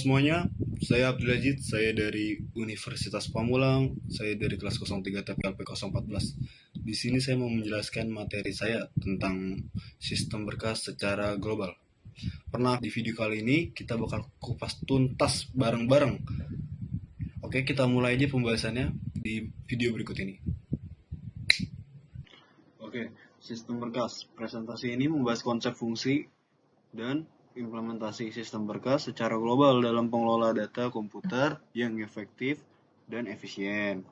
semuanya, saya Abdul saya dari Universitas Pamulang, saya dari kelas 03 TPLP 014. Di sini saya mau menjelaskan materi saya tentang sistem berkas secara global. Pernah di video kali ini kita bakal kupas tuntas bareng-bareng. Oke, kita mulai aja pembahasannya di video berikut ini. Oke, sistem berkas. Presentasi ini membahas konsep fungsi dan implementasi sistem berkas secara global dalam pengelola data komputer yang efektif dan efisien.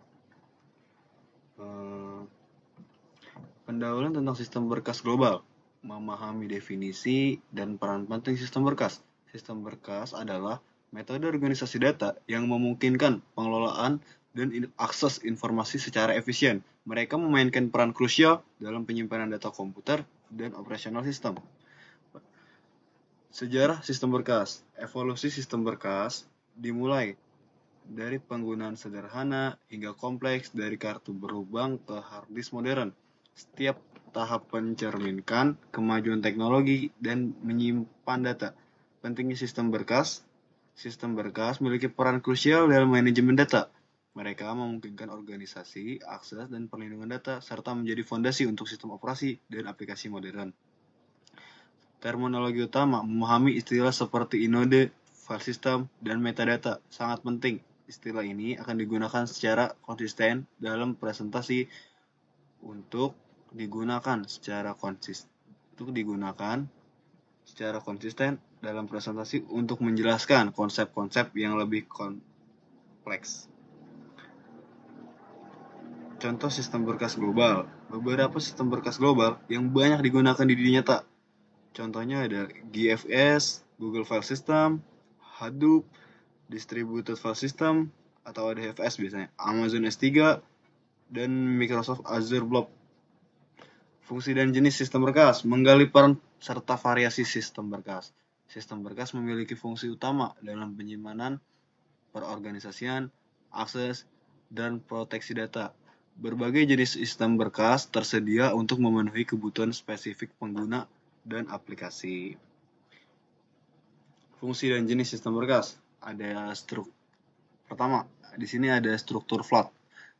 Pendahuluan tentang sistem berkas global. Memahami definisi dan peran penting sistem berkas. Sistem berkas adalah metode organisasi data yang memungkinkan pengelolaan dan akses informasi secara efisien. Mereka memainkan peran krusial dalam penyimpanan data komputer dan operasional sistem. Sejarah sistem berkas. Evolusi sistem berkas dimulai dari penggunaan sederhana hingga kompleks, dari kartu berlubang ke hard disk modern. Setiap tahap mencerminkan kemajuan teknologi dan menyimpan data. Pentingnya sistem berkas. Sistem berkas memiliki peran krusial dalam manajemen data. Mereka memungkinkan organisasi, akses, dan perlindungan data, serta menjadi fondasi untuk sistem operasi dan aplikasi modern. Terminologi utama, memahami istilah seperti inode, file system, dan metadata sangat penting. Istilah ini akan digunakan secara konsisten dalam presentasi untuk digunakan secara konsisten dalam presentasi untuk menjelaskan konsep-konsep yang lebih kompleks. Contoh sistem berkas global. Beberapa sistem berkas global yang banyak digunakan di dunia nyata. Contohnya ada GFS, Google File System, Hadoop, Distributed File System, atau ada DFS biasanya, Amazon S3, dan Microsoft Azure Blob. Fungsi dan jenis sistem berkas, menggali peran serta variasi sistem berkas. Sistem berkas memiliki fungsi utama dalam penyimpanan, perorganisasian, akses, dan proteksi data. Berbagai jenis sistem berkas tersedia untuk memenuhi kebutuhan spesifik pengguna dan aplikasi. Fungsi dan jenis sistem berkas. Pertama, di sini ada struktur flat.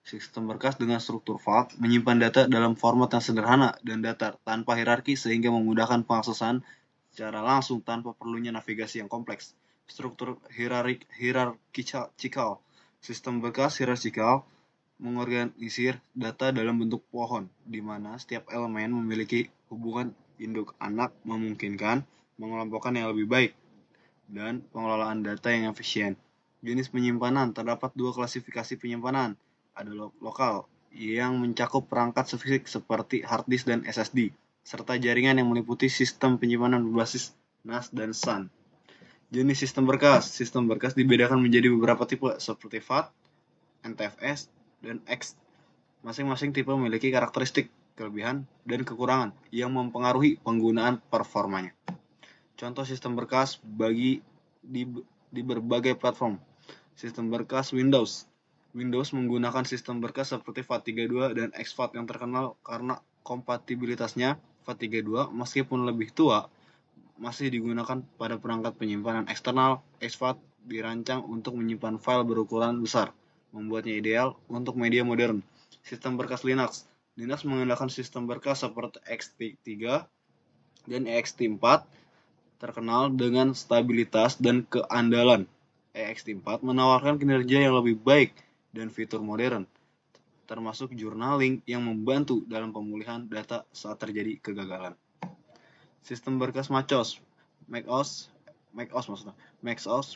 Sistem berkas dengan struktur flat menyimpan data dalam format yang sederhana dan datar tanpa hierarki sehingga memudahkan pengaksesan secara langsung tanpa perlunya navigasi yang kompleks. Struktur hierarkikal. Sistem berkas hierarkikal mengorganisir data dalam bentuk pohon, di mana setiap elemen memiliki hubungan induk anak, memungkinkan mengelompokkan yang lebih baik dan pengelolaan data yang efisien. Jenis penyimpanan, terdapat dua klasifikasi penyimpanan. Ada lokal yang mencakup perangkat fisik seperti hard disk dan SSD, serta jaringan yang meliputi sistem penyimpanan berbasis NAS dan SAN. Jenis sistem berkas. Sistem berkas dibedakan menjadi beberapa tipe seperti FAT, NTFS, dan X. Masing-masing tipe memiliki karakteristik, kelebihan, dan kekurangan yang mempengaruhi penggunaan performanya. Contoh sistem berkas di berbagai platform. Sistem berkas Windows. Windows menggunakan sistem berkas seperti FAT32 dan exFAT yang terkenal karena kompatibilitasnya. FAT32 meskipun lebih tua masih digunakan pada perangkat penyimpanan eksternal. exFAT dirancang untuk menyimpan file berukuran besar, membuatnya ideal untuk media modern. Sistem berkas Linux. Linux menggunakan sistem berkas seperti ext3 dan ext4, terkenal dengan stabilitas dan keandalan. ext4 menawarkan kinerja yang lebih baik dan fitur modern, termasuk journaling yang membantu dalam pemulihan data saat terjadi kegagalan. Sistem berkas MacOS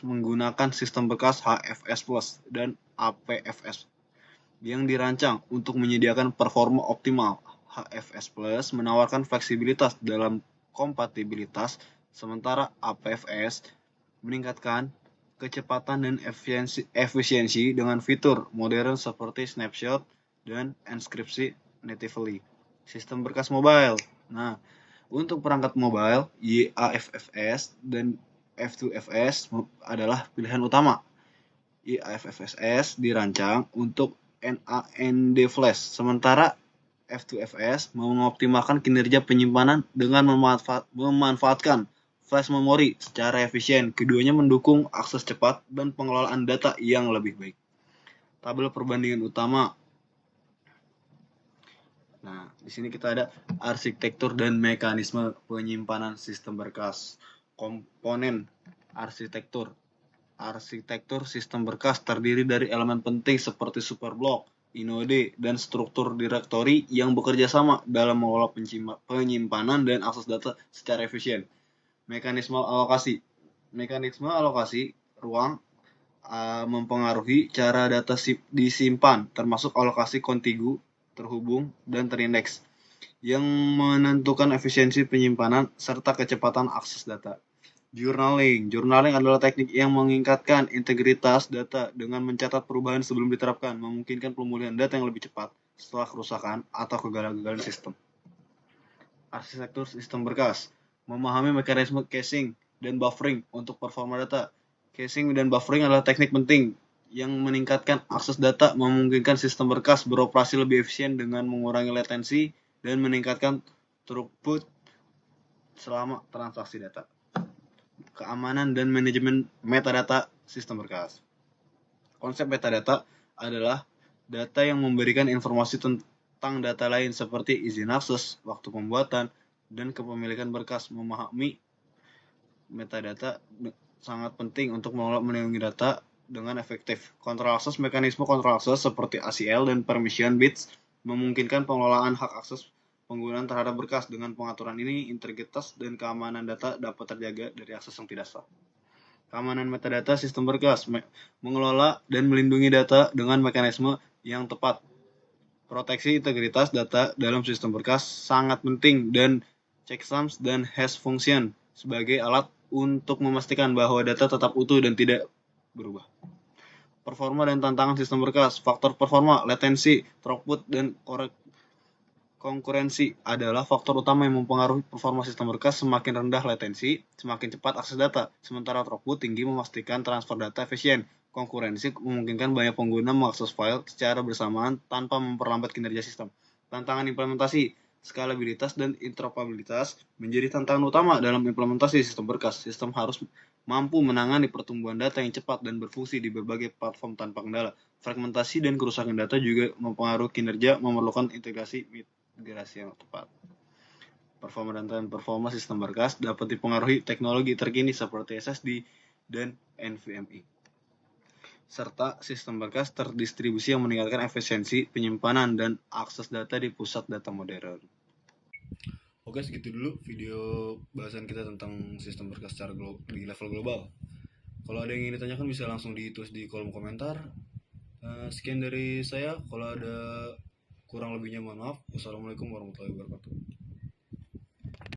menggunakan sistem berkas HFS Plus dan APFS yang dirancang untuk menyediakan performa optimal. HFS Plus menawarkan fleksibilitas dalam kompatibilitas, sementara APFS meningkatkan kecepatan dan efisiensi dengan fitur modern seperti snapshot dan enkripsi natively. Sistem berkas mobile. Nah, untuk perangkat mobile, YAFFS dan F2FS adalah pilihan utama. YAFFS dirancang untuk NAND flash, sementara F2FS mengoptimalkan kinerja penyimpanan dengan memanfaatkan flash memori secara efisien. Keduanya mendukung akses cepat dan pengelolaan data yang lebih baik. Tabel perbandingan utama. Nah, di sini kita ada arsitektur dan mekanisme penyimpanan sistem berkas. Komponen arsitektur. Arsitektur sistem berkas terdiri dari elemen penting seperti superblok, inode, dan struktur direktori yang bekerja sama dalam mengelola penyimpanan dan akses data secara efisien. Mekanisme alokasi. Mekanisme alokasi ruang mempengaruhi cara data disimpan, termasuk alokasi kontigu, terhubung, dan terindeks, yang menentukan efisiensi penyimpanan serta kecepatan akses data. Journaling. Journaling adalah teknik yang meningkatkan integritas data dengan mencatat perubahan sebelum diterapkan, memungkinkan pemulihan data yang lebih cepat setelah kerusakan atau kegagalan sistem. Arsitektur sistem berkas. Memahami mekanisme caching dan buffering untuk performa data. Caching dan buffering adalah teknik penting yang meningkatkan akses data, memungkinkan sistem berkas beroperasi lebih efisien dengan mengurangi latensi dan meningkatkan throughput selama transaksi data. Keamanan dan manajemen metadata sistem berkas. Konsep metadata adalah data yang memberikan informasi tentang data lain seperti izin akses, waktu pembuatan, dan kepemilikan berkas. Memahami metadata sangat penting untuk melindungi data dengan efektif. Kontrol akses. Mekanisme kontrol akses seperti ACL dan permission bits memungkinkan pengelolaan hak akses penggunaan terhadap berkas. Dengan pengaturan ini, integritas dan keamanan data dapat terjaga dari akses yang tidak sah. Keamanan metadata sistem berkas. Mengelola dan melindungi data dengan mekanisme yang tepat. Proteksi integritas data dalam sistem berkas sangat penting, dan checksums dan hash function sebagai alat untuk memastikan bahwa data tetap utuh dan tidak berubah. Performa dan tantangan sistem berkas. Faktor performa, latensi, throughput, dan konkurensi adalah faktor utama yang mempengaruhi performa sistem berkas. Semakin rendah latensi, semakin cepat akses data. Sementara throughput tinggi memastikan transfer data efisien. Konkurensi memungkinkan banyak pengguna mengakses file secara bersamaan tanpa memperlambat kinerja sistem. Tantangan implementasi, skalabilitas dan interoperabilitas menjadi tantangan utama dalam implementasi sistem berkas. Sistem harus mampu menangani pertumbuhan data yang cepat dan berfungsi di berbagai platform tanpa kendala. Fragmentasi dan kerusakan data juga mempengaruhi kinerja, memerlukan integrasi yang tepat. Performa dan performa sistem berkas dapat dipengaruhi teknologi terkini seperti SSD dan NVMe, serta sistem berkas terdistribusi yang meningkatkan efisiensi penyimpanan dan akses data di pusat data modern. Oke, segitu dulu video bahasan kita tentang sistem berkas secara di level global. Kalau ada yang ingin ditanyakan bisa langsung ditulis di kolom komentar. Sekian dari saya. Kalau ada kurang lebihnya mohon maaf. Wassalamualaikum warahmatullahi wabarakatuh.